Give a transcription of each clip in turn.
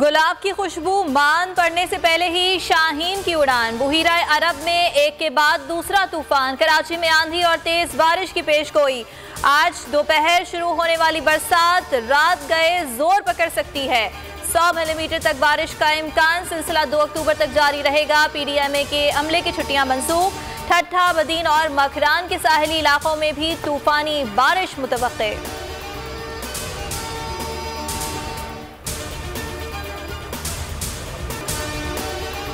गुलाब की खुशबू मान पड़ने से पहले ही शाहीन की उड़ान। बुहीरा अरब में एक के बाद दूसरा तूफान। कराची में आंधी और तेज बारिश की पेशगोई। आज दोपहर शुरू होने वाली बरसात रात गए जोर पकड़ सकती है। 100 मिलीमीटर तक बारिश का इम्कान। सिलसिला 2 अक्टूबर तक जारी रहेगा। PDMA के अमले की छुट्टियां मंसूख। ठट्ठा, बदीन और मकरान के साहिली इलाकों में भी तूफानी बारिश मुतवक्के।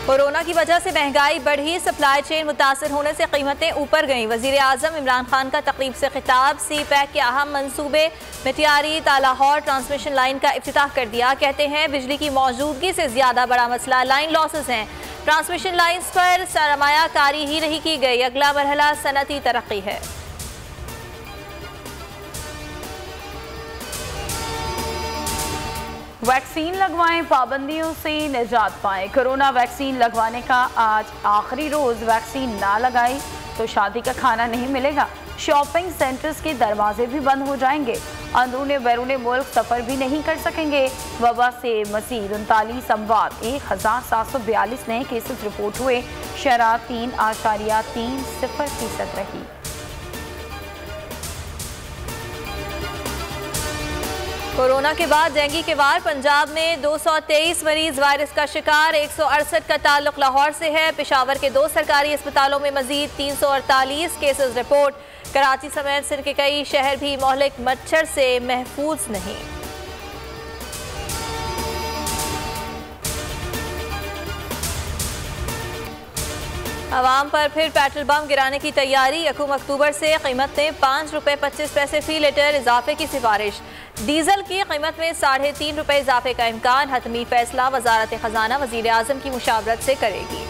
कोरोना की वजह से महंगाई बढ़ी। सप्लाई चेन मुतासर होने से कीमतें ऊपर गईं। वजीर आजम इमरान खान का तकरीब से खिताब। CPEC के अहम मंसूबे मित्यारी तालाहौर ट्रांसमिशन लाइन का इफ्तिताह कर दिया। कहते हैं बिजली की मौजूदगी से ज्यादा बड़ा मसला लाइन लॉसेस हैं। ट्रांसमिशन लाइन्स पर सरमायाकारी ही नहीं की गई। अगला मरहला सनती तरक्की है। वैक्सीन लगवाएं, पाबंदियों से निजात पाएं। कोरोना वैक्सीन लगवाने का आज आखिरी रोज। वैक्सीन ना लगाई तो शादी का खाना नहीं मिलेगा। शॉपिंग सेंटर्स के दरवाजे भी बंद हो जाएंगे। अंदरूनी बैरूनी मुल्क सफर भी नहीं कर सकेंगे। वबा से मजीद 39 अमवात, 1742 नए केसेस रिपोर्ट हुए। शरह 3.30% रही। कोरोना के बाद डेंगू के वार। पंजाब में 223 मरीज वायरस का शिकार। 168 का ताल्लुक लाहौर से है। पेशावर के 2 सरकारी अस्पतालों में मजीद 348 केसेस रिपोर्ट। कराची समेत सिंध के कई शहर भी मोहलिक मच्छर से महफूज नहीं। आवाम पर फिर पेट्रोल बम गिराने की तैयारी। 1 अक्टूबर से कीमत में ₹5.25 फी लीटर इजाफे की सिफारिश। डीजल की कीमत में ₹3.5 इजाफे का इम्कान। हतमी फैसला वजारत खजाना वजीर आजम की मुशावरत से करेगी।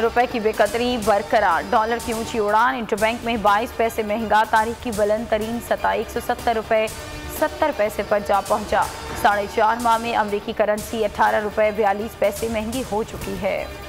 रुपए की बेकदरी बरकरार। डॉलर की ऊंची उड़ान। इंटरबैंक में 22 पैसे महंगा। तारीख की बुलंद तरीन सतह ₹170.70 पर जा पहुंचा। 4.5 माह में अमरीकी करेंसी ₹18.42 महंगी हो चुकी है।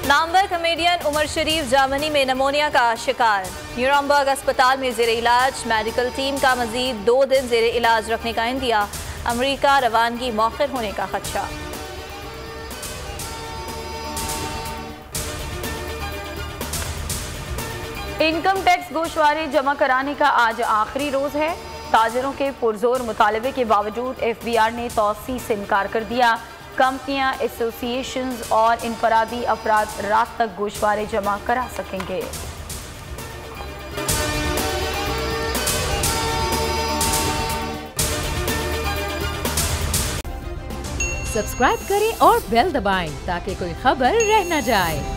नामवर कमेडियन उमर शरीफ जर्मनी में नमोनिया का शिकार। न्यूरम्बर्ग अस्पताल में जेर इलाज। मेडिकल टीम का मजीद 2 दिन जेर इलाज रखने का इंदिया। अमरीका रवानगी मौखर होने का खदशा। इनकम टैक्स गोशवारे जमा कराने का आज आखिरी रोज है। ताजरों के पुरजोर मुतालबे के बावजूद FBR ने तौसी से इनकार कर दिया। कंपनियां, एसोसिएशंस और इनफरादी अफराद रात तक गोशवारे जमा करा सकेंगे। सब्सक्राइब करें और बेल दबाएं ताकि कोई खबर रह न जाए।